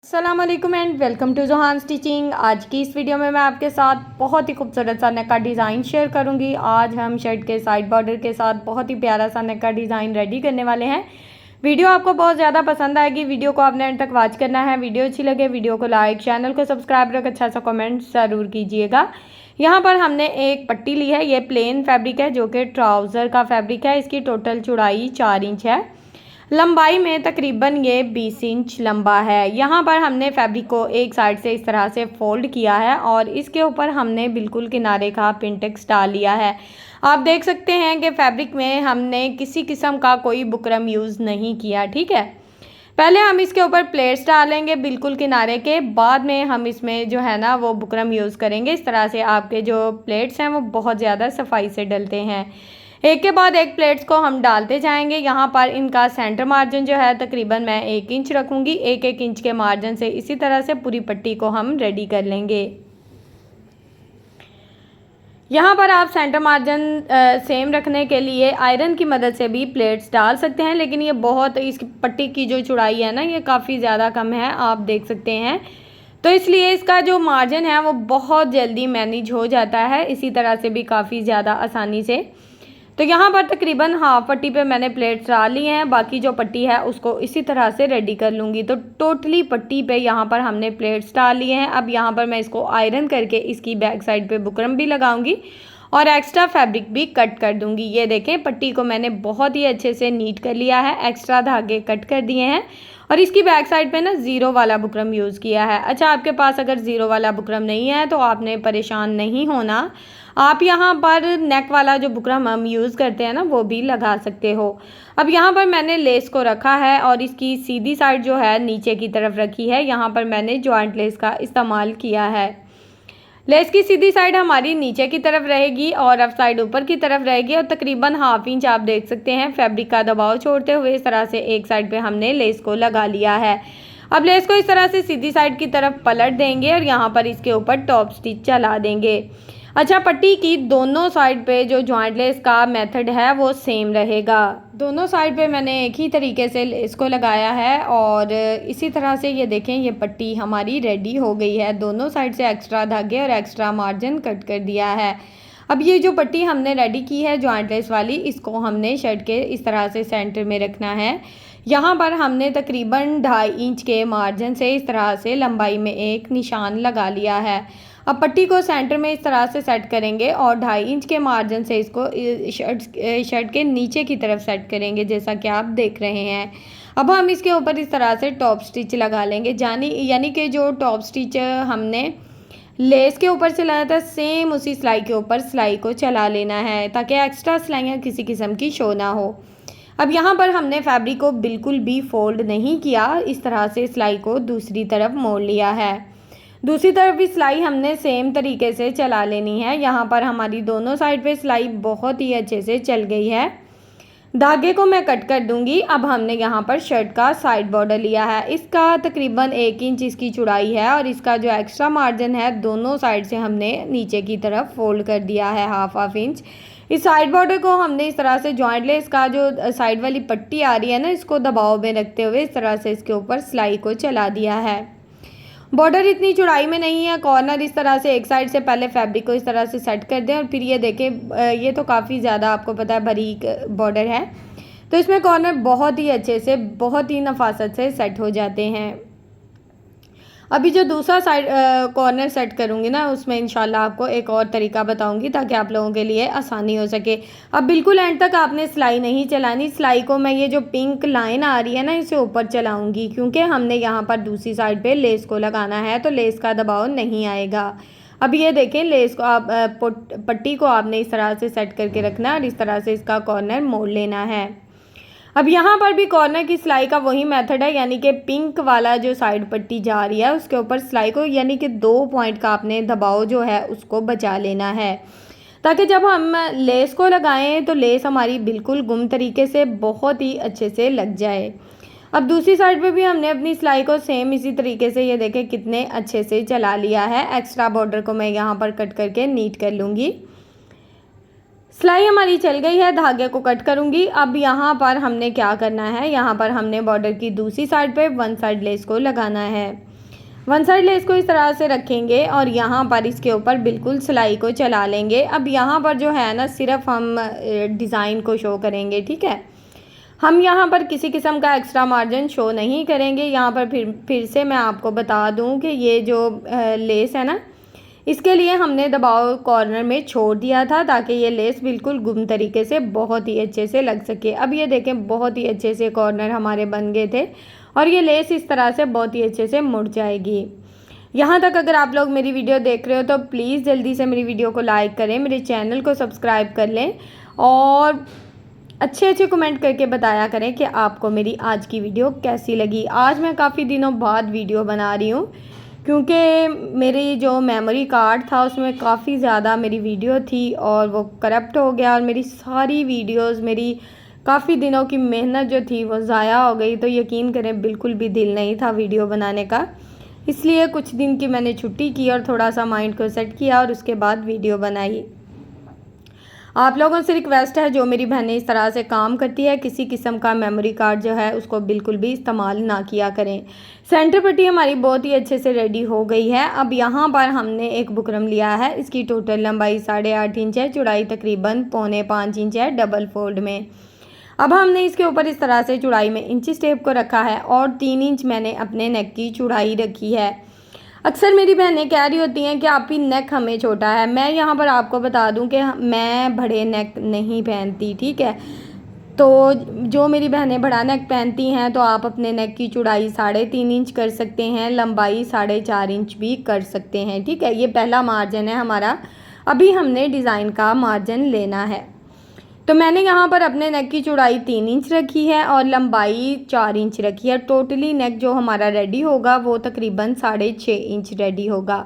अस्सलाम वालेकुम and welcome to Johan stitching. आज की इस वीडियो में मैं आपके साथ बहुत ही खूबसूरत सा नेक का डिज़ाइन शेयर करूंगी। आज हम शर्ट के साइड बॉर्डर के साथ बहुत ही प्यारा सा नेक का डिज़ाइन रेडी करने वाले हैं। वीडियो आपको बहुत ज़्यादा पसंद आएगी। वीडियो को आपने एंड तक वॉच करना है। वीडियो अच्छी लगे वीडियो को लाइक, चैनल को सब्सक्राइब रख अच्छा सा कमेंट ज़रूर कीजिएगा। यहाँ पर हमने एक पट्टी ली है। ये प्लेन फैब्रिक है जो कि ट्राउज़र का फैब्रिक है। इसकी टोटल चौड़ाई 4 इंच है, लंबाई में तकरीबन ये 20 इंच लंबा है। यहाँ पर हमने फैब्रिक को एक साइड से इस तरह से फोल्ड किया है और इसके ऊपर हमने बिल्कुल किनारे का पिंटेक्स डाल लिया है। आप देख सकते हैं कि फैब्रिक में हमने किसी किस्म का कोई बुकरम यूज़ नहीं किया। ठीक है, पहले हम इसके ऊपर प्लेट्स डालेंगे बिल्कुल किनारे के, बाद में हम इसमें जो है ना वो बुकरम यूज़ करेंगे। इस तरह से आपके जो प्लेट्स हैं वो बहुत ज़्यादा सफाई से डलते हैं। एक के बाद एक प्लेट्स को हम डालते जाएंगे। यहाँ पर इनका सेंटर मार्जिन जो है तकरीबन मैं 1 इंच रखूँगी। 1-1 इंच के मार्जिन से इसी तरह से पूरी पट्टी को हम रेडी कर लेंगे। यहाँ पर आप सेंटर मार्जिन सेम रखने के लिए आयरन की मदद से भी प्लेट्स डाल सकते हैं, लेकिन ये बहुत इस पट्टी की जो चौड़ाई है ना ये काफ़ी ज़्यादा कम है, आप देख सकते हैं, तो इसलिए इसका जो मार्जिन है वो बहुत जल्दी मैनेज हो जाता है। इसी तरह से भी काफ़ी ज़्यादा आसानी से। तो यहाँ पर तकरीबन हाफ पट्टी पे मैंने प्लेट्स डाल ली हैं। बाकी जो पट्टी है उसको इसी तरह से रेडी कर लूँगी। तो टोटली पट्टी पे यहाँ पर हमने प्लेट्स डाल लिए हैं। अब यहाँ पर मैं इसको आयरन करके इसकी बैक साइड पे बुकरम भी लगाऊंगी और एक्स्ट्रा फैब्रिक भी कट कर दूंगी। ये देखें, पट्टी को मैंने बहुत ही अच्छे से नीट कर लिया है, एक्स्ट्रा धागे कट कर दिए हैं और इसकी बैक साइड पे ना ज़ीरो वाला बुकरम यूज़ किया है। अच्छा, आपके पास अगर ज़ीरो वाला बुकरम नहीं है तो आपने परेशान नहीं होना, आप यहाँ पर नेक वाला जो बुकरम हम यूज़ करते हैं ना वो भी लगा सकते हो। अब यहाँ पर मैंने लेस को रखा है और इसकी सीधी साइड जो है नीचे की तरफ रखी है। यहाँ पर मैंने जॉइंट लेस का इस्तेमाल किया है। लेस की सीधी साइड हमारी नीचे की तरफ रहेगी और रफ साइड ऊपर की तरफ रहेगी और तकरीबन हाफ इंच आप देख सकते हैं फैब्रिक का दबाव छोड़ते हुए इस तरह से एक साइड पे हमने लेस को लगा लिया है। अब लेस को इस तरह से सीधी साइड की तरफ पलट देंगे और यहाँ पर इसके ऊपर टॉप स्टिच चला देंगे। अच्छा, पट्टी की दोनों साइड पे जो जॉइंट लेस का मेथड है वो सेम रहेगा। दोनों साइड पे मैंने एक ही तरीके से लेस को लगाया है और इसी तरह से ये देखें, ये पट्टी हमारी रेडी हो गई है। दोनों साइड से एक्स्ट्रा धागे और एक्स्ट्रा मार्जिन कट कर दिया है। अब ये जो पट्टी हमने रेडी की है जॉइंट लेस वाली, इसको हमने शर्ट के इस तरह से सेंटर में रखना है। यहाँ पर हमने तकरीबन 2.5 इंच के मार्जिन से इस तरह से लंबाई में एक निशान लगा लिया है। अब पट्टी को सेंटर में इस तरह से सेट करेंगे और 2.5 इंच के मार्जिन से इसको शर्ट के नीचे की तरफ सेट करेंगे, जैसा कि आप देख रहे हैं। अब हम इसके ऊपर इस तरह से टॉप स्टिच लगा लेंगे, यानी कि जो टॉप स्टिच हमने लेस के ऊपर चलाया था सेम उसी सिलाई के ऊपर सिलाई को चला लेना है ताकि एक्स्ट्रा सिलाइयाँ किसी किस्म की शो ना हो। अब यहाँ पर हमने फैब्रिक को बिल्कुल भी फोल्ड नहीं किया, इस तरह से सिलाई को दूसरी तरफ मोड़ लिया है। दूसरी तरफ भी सिलाई हमने सेम तरीके से चला लेनी है। यहाँ पर हमारी दोनों साइड पे सिलाई बहुत ही अच्छे से चल गई है। धागे को मैं कट कर दूंगी। अब हमने यहाँ पर शर्ट का साइड बॉर्डर लिया है, इसका तकरीबन 1 इंच इसकी चौड़ाई है और इसका जो एक्स्ट्रा मार्जिन है दोनों साइड से हमने नीचे की तरफ फोल्ड कर दिया है हाफ इंच। इस साइड बॉर्डर को हमने इस तरह से जॉइंट लेस का जो साइड वाली पट्टी आ रही है ना, इसको दबाव में रखते हुए इस तरह से इसके ऊपर सिलाई को चला दिया है। बॉर्डर इतनी चौड़ाई में नहीं है, कॉर्नर इस तरह से एक साइड से पहले फैब्रिक को इस तरह से सेट कर दें और फिर ये देखें, ये तो काफ़ी ज़्यादा आपको पता है बारीक बॉर्डर है, तो इसमें कॉर्नर बहुत ही अच्छे से बहुत ही नफासत से सेट हो जाते हैं। अभी जो दूसरा साइड कॉर्नर सेट करूँगी ना उसमें इंशाल्लाह आपको एक और तरीका बताऊँगी ताकि आप लोगों के लिए आसानी हो सके। अब बिल्कुल एंड तक आपने सिलाई नहीं चलानी। सिलाई को मैं ये जो पिंक लाइन आ रही है ना इसे ऊपर चलाऊँगी, क्योंकि हमने यहाँ पर दूसरी साइड पे लेस को लगाना है तो लेस का दबाव नहीं आएगा। अब ये देखें, लेस को आप पट्टी को आपने इस तरह से सेट करके रखना है और इस तरह से इसका कॉर्नर मोड़ लेना है। अब यहाँ पर भी कॉर्नर की सिलाई का वही मेथड है, यानी कि पिंक वाला जो साइड पट्टी जा रही है उसके ऊपर सिलाई को यानी कि 2 पॉइंट का आपने दबाव जो है उसको बचा लेना है ताकि जब हम लेस को लगाएं तो लेस हमारी बिल्कुल गुम तरीके से बहुत ही अच्छे से लग जाए। अब दूसरी साइड पे भी हमने अपनी सिलाई को सेम इसी तरीके से ये देखें कितने अच्छे से चला लिया है। एक्स्ट्रा बॉर्डर को मैं यहाँ पर कट करके नीट कर लूँगी। सिलाई हमारी चल गई है, धागे को कट करूंगी। अब यहाँ पर हमने क्या करना है, यहाँ पर हमने बॉर्डर की दूसरी साइड पे 1 साइड लेस को लगाना है। वन साइड लेस को इस तरह से रखेंगे और यहाँ पर इसके ऊपर बिल्कुल सिलाई को चला लेंगे। अब यहाँ पर जो है ना सिर्फ हम डिज़ाइन को शो करेंगे, ठीक है। हम यहाँ पर किसी किस्म का एक्स्ट्रा मार्जिन शो नहीं करेंगे। यहाँ पर फिर से मैं आपको बता दूँ कि ये जो लेस है ना, इसके लिए हमने दबाव कॉर्नर में छोड़ दिया था ताकि ये लेस बिल्कुल गुम तरीके से बहुत ही अच्छे से लग सके। अब ये देखें बहुत ही अच्छे से कॉर्नर हमारे बन गए थे और ये लेस इस तरह से बहुत ही अच्छे से मुड़ जाएगी। यहाँ तक अगर आप लोग मेरी वीडियो देख रहे हो तो प्लीज़ जल्दी से मेरी वीडियो को लाइक करें, मेरे चैनल को सब्सक्राइब कर लें और अच्छे अच्छे कमेंट करके बताया करें कि आपको मेरी आज की वीडियो कैसी लगी। आज मैं काफ़ी दिनों बाद वीडियो बना रही हूँ क्योंकि मेरी जो मेमोरी कार्ड था उसमें काफ़ी ज़्यादा मेरी वीडियो थी और वो करप्ट हो गया और मेरी सारी वीडियोस, मेरी काफ़ी दिनों की मेहनत जो थी वो ज़ाया हो गई। तो यकीन करें बिल्कुल भी दिल नहीं था वीडियो बनाने का, इसलिए कुछ दिन की मैंने छुट्टी की और थोड़ा सा माइंड को सेट किया और उसके बाद वीडियो बनाई। आप लोगों से रिक्वेस्ट है, जो मेरी बहनें इस तरह से काम करती है किसी किस्म का मेमोरी कार्ड जो है उसको बिल्कुल भी इस्तेमाल ना किया करें। सेंटर पट्टी हमारी बहुत ही अच्छे से रेडी हो गई है। अब यहाँ पर हमने एक बुकरम लिया है, इसकी टोटल लंबाई 8.5 इंच है, चौड़ाई तकरीबन 4.25 इंच है डबल फोल्ड में। अब हमने इसके ऊपर इस तरह से चौड़ाई में इंची टेप को रखा है और 3 इंच मैंने अपने नेक की चौड़ाई रखी है। अक्सर मेरी बहनें कह रही होती हैं कि आपकी नेक हमें छोटा है। मैं यहाँ पर आपको बता दूं कि मैं बड़े नेक नहीं पहनती, ठीक है। तो जो मेरी बहनें बड़ा नेक पहनती हैं तो आप अपने नेक की चौड़ाई 3.5 इंच कर सकते हैं, लंबाई 4.5 इंच भी कर सकते हैं, ठीक है। ये पहला मार्जिन है हमारा। अभी हमने डिज़ाइन का मार्जिन लेना है। तो मैंने यहाँ पर अपने नेक की चौड़ाई 3 इंच रखी है और लंबाई 4 इंच रखी है। टोटली नेक जो हमारा रेडी होगा वो तकरीबन 6.5 इंच रेडी होगा।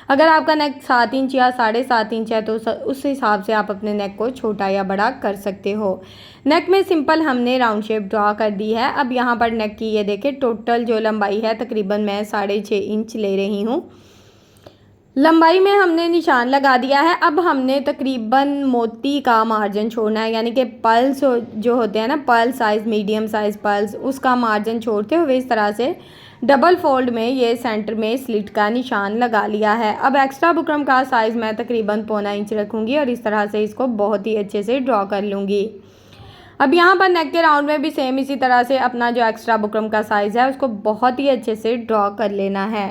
अगर आपका नेक 7 इंच या 7.5 इंच है तो उस हिसाब से आप अपने नेक को छोटा या बड़ा कर सकते हो। नेक में सिंपल हमने राउंड शेप ड्रा कर दी है। अब यहाँ पर नेक की ये देखें टोटल जो लंबाई है तकरीबन मैं 6.5 इंच ले रही हूँ। लंबाई में हमने निशान लगा दिया है। अब हमने तकरीबन मोती का मार्जिन छोड़ना है, यानी कि पल्स जो होते हैं ना, pulse size, medium size pulse, उसका मार्जिन छोड़ते हुए इस तरह से डबल फोल्ड में ये सेंटर में स्लिट का निशान लगा लिया है। अब एक्स्ट्रा बुकरम का साइज़ मैं तकरीबन 1.25 इंच रखूँगी और इस तरह से इसको बहुत ही अच्छे से ड्रॉ कर लूँगी। अब यहाँ पर नेक के राउंड में भी सेम इसी तरह से अपना जो एक्स्ट्रा बुकरम का साइज़ है उसको बहुत ही अच्छे से ड्रॉ कर लेना है।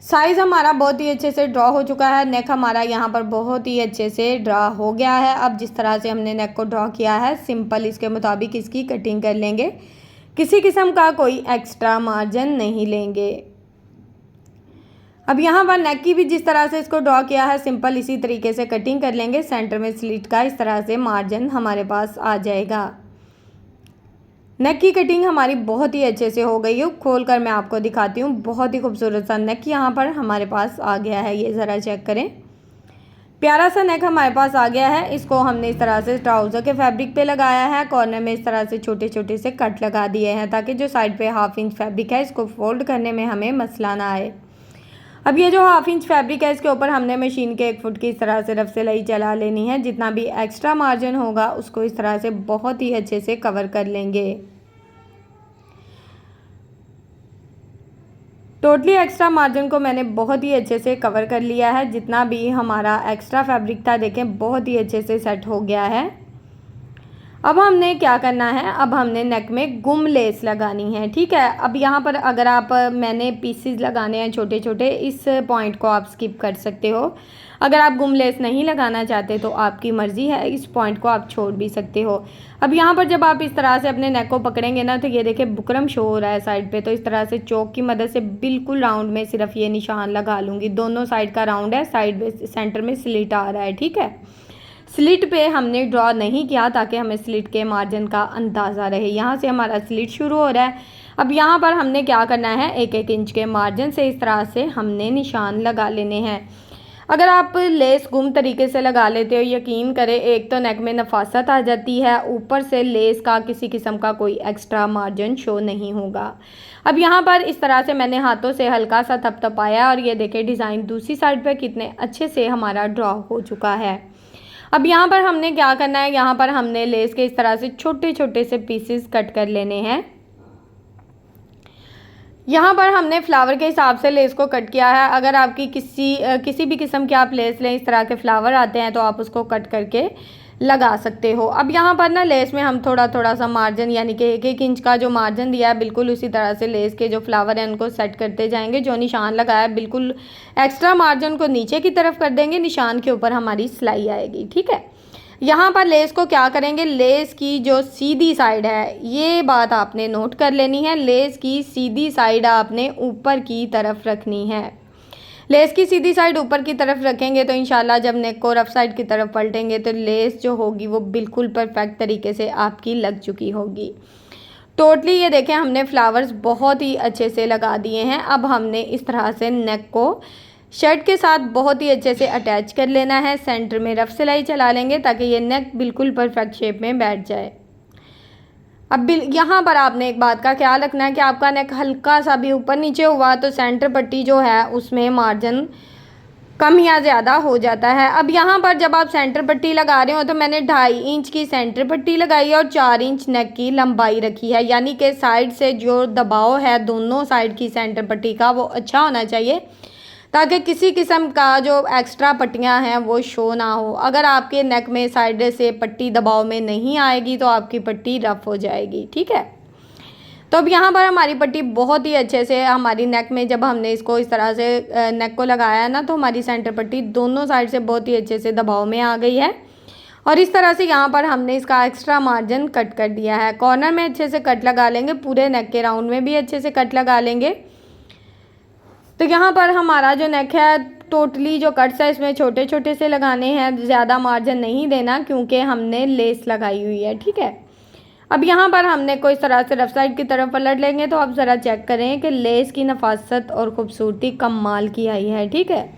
साइज़ हमारा बहुत ही अच्छे से ड्रॉ हो चुका है। नेक हमारा यहाँ पर बहुत ही अच्छे से ड्रॉ हो गया है। अब जिस तरह से हमने नेक को ड्रॉ किया है सिंपल इसके मुताबिक इसकी कटिंग कर लेंगे, किसी किस्म का कोई एक्स्ट्रा मार्जिन नहीं लेंगे। अब यहाँ पर नेक की भी जिस तरह से इसको ड्रॉ किया है सिंपल इसी तरीके से कटिंग कर लेंगे। सेंटर में स्लिट का इस तरह से मार्जिन हमारे पास आ जाएगा। नेक की कटिंग हमारी बहुत ही अच्छे से हो गई है। खोल कर मैं आपको दिखाती हूँ। बहुत ही खूबसूरत सा नेक यहाँ पर हमारे पास आ गया है। ये ज़रा चेक करें, प्यारा सा नेक हमारे पास आ गया है। इसको हमने इस तरह से ट्राउज़र के फैब्रिक पे लगाया है। कॉर्नर में इस तरह से छोटे छोटे से कट लगा दिए हैं ताकि जो साइड पे 1/2 इंच फैब्रिक है इसको फोल्ड करने में हमें मसला ना आए। अब ये जो 1/2 इंच फैब्रिक है इसके ऊपर हमने मशीन के 1 फुट की इस तरह से रफ सिलाई चला लेनी है। जितना भी एक्स्ट्रा मार्जिन होगा उसको इस तरह से बहुत ही अच्छे से कवर कर लेंगे। टोटली एक्स्ट्रा मार्जिन को मैंने बहुत ही अच्छे से कवर कर लिया है। जितना भी हमारा एक्स्ट्रा फैब्रिक था देखें बहुत ही अच्छे से सेट हो गया है। अब हमने क्या करना है, अब हमने नेक में गुम लेस लगानी है, ठीक है। अब यहाँ पर अगर आप मैंने पीसेस लगाने हैं छोटे छोटे, इस पॉइंट को आप स्किप कर सकते हो। अगर आप गुम लेस नहीं लगाना चाहते तो आपकी मर्ज़ी है, इस पॉइंट को आप छोड़ भी सकते हो। अब यहाँ पर जब आप इस तरह से अपने नेक को पकड़ेंगे ना तो ये देखिए बुकरम शो हो रहा है साइड पे, तो इस तरह से चौक की मदद से बिल्कुल राउंड में सिर्फ ये निशान लगा लूँगी। दोनों साइड का राउंड है, साइड में सेंटर में स्लिट आ रहा है, ठीक है। स्लिट पे हमने ड्रॉ नहीं किया ताकि हमें स्लिट के मार्जिन का अंदाज़ा रहे। यहाँ से हमारा स्लिट शुरू हो रहा है। अब यहाँ पर हमने क्या करना है, 1-1 इंच के मार्जिन से इस तरह से हमने निशान लगा लेने हैं। अगर आप लेस गुम तरीके से लगा लेते हो, यकीन करें एक तो नेक में नफासत आ जाती है, ऊपर से लेस का किसी किस्म का कोई एक्स्ट्रा मार्जिन शो नहीं होगा। अब यहाँ पर इस तरह से मैंने हाथों से हल्का सा थपथपाया और ये देखें डिज़ाइन दूसरी साइड पर कितने अच्छे से हमारा ड्रॉ हो चुका है। अब यहाँ पर हमने क्या करना है, यहाँ पर हमने लेस के इस तरह से छोटे छोटे से पीसेस कट कर लेने हैं। यहाँ पर हमने फ्लावर के हिसाब से लेस को कट किया है। अगर आपकी किसी भी किस्म के आप लेस लें, इस तरह के फ्लावर आते हैं, तो आप उसको कट करके लगा सकते हो। अब यहाँ पर ना लेस में हम थोड़ा सा मार्जिन यानी कि 1-1 इंच का जो मार्जिन दिया है, बिल्कुल उसी तरह से लेस के जो फ्लावर हैं उनको सेट करते जाएंगे। जो निशान लगाया है बिल्कुल एक्स्ट्रा मार्जिन को नीचे की तरफ कर देंगे, निशान के ऊपर हमारी सिलाई आएगी। ठीक है, यहाँ पर लेस को क्या करेंगे, लेस की जो सीधी साइड है, ये बात आपने नोट कर लेनी है, लेस की सीधी साइड आपने ऊपर की तरफ रखनी है। लेस की सीधी साइड ऊपर की तरफ रखेंगे तो इंशाल्लाह जब नेक को रफ साइड की तरफ पलटेंगे तो लेस जो होगी वो बिल्कुल परफेक्ट तरीके से आपकी लग चुकी होगी। टोटली ये देखें हमने फ्लावर्स बहुत ही अच्छे से लगा दिए हैं। अब हमने इस तरह से नेक को शर्ट के साथ बहुत ही अच्छे से अटैच कर लेना है। सेंटर में रफ सिलाई चला लेंगे ताकि ये नेक बिल्कुल परफेक्ट शेप में बैठ जाए। अब यहाँ पर आपने एक बात का ख्याल रखना है कि आपका नेक हल्का सा भी ऊपर नीचे हुआ तो सेंटर पट्टी जो है उसमें मार्जिन कम या ज़्यादा हो जाता है। अब यहाँ पर जब आप सेंटर पट्टी लगा रहे हो तो मैंने 2.5 इंच की सेंटर पट्टी लगाई है और 4 इंच नेक की लंबाई रखी है, यानी कि साइड से जो दबाव है दोनों साइड की सेंटर पट्टी का वो अच्छा होना चाहिए ताकि किसी किस्म का जो एक्स्ट्रा पट्टियां हैं वो शो ना हो। अगर आपके नेक में साइड से पट्टी दबाव में नहीं आएगी तो आपकी पट्टी रफ हो जाएगी। ठीक है, तो अब यहाँ पर हमारी पट्टी बहुत ही अच्छे से हमारी नेक में जब हमने इसको इस तरह से नेक को लगाया है ना, तो हमारी सेंटर पट्टी दोनों साइड से बहुत ही अच्छे से दबाव में आ गई है। और इस तरह से यहाँ पर हमने इसका एक्स्ट्रा मार्जिन कट कर दिया है। कॉर्नर में अच्छे से कट लगा लेंगे, पूरे नेक के राउंड में भी अच्छे से कट लगा लेंगे। तो यहाँ पर हमारा जो नेक है टोटली जो कट्स है इसमें छोटे छोटे से लगाने हैं, ज़्यादा मार्जिन नहीं देना क्योंकि हमने लेस लगाई हुई है। ठीक है, अब यहाँ पर हमने कोई इस तरह से रफ साइड की तरफ पलट लेंगे तो आप ज़रा चेक करें कि लेस की नफासत और ख़ूबसूरती कमाल की आई है। ठीक है,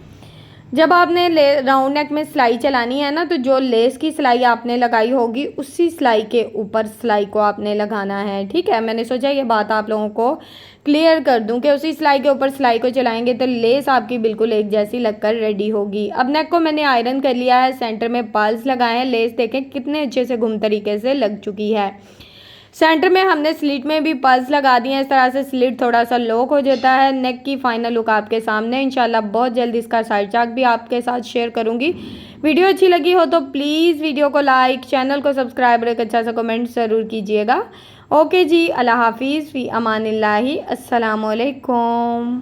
जब आपने राउंड नेक में सिलाई चलानी है ना, तो जो लेस की सिलाई आपने लगाई होगी उसी सिलाई के ऊपर सिलाई को आपने लगाना है। ठीक है, मैंने सोचा ये बात आप लोगों को क्लियर कर दूं कि उसी सिलाई के ऊपर सिलाई को चलाएंगे तो लेस आपकी बिल्कुल एक जैसी लगकर रेडी होगी। अब नेक को मैंने आयरन कर लिया है, सेंटर में पर्ल्स लगाए हैं, लेस देखें कितने अच्छे से घुम तरीके से लग चुकी है। सेंटर में हमने स्लिट में भी पर्ल्स लगा दिए हैं, इस तरह से स्लिट थोड़ा सा लॉक हो जाता है। नेक की फाइनल लुक आपके सामने, इंशाल्लाह बहुत जल्द इसका साइड चाक भी आपके साथ शेयर करूंगी। वीडियो अच्छी लगी हो तो प्लीज़ वीडियो को लाइक, चैनल को सब्सक्राइब और एक अच्छा सा कमेंट ज़रूर कीजिएगा। ओके जी, अल्लाह हाफिज़, फ़ी अमानिल्लाहि, अस्सलामु अलैकुम।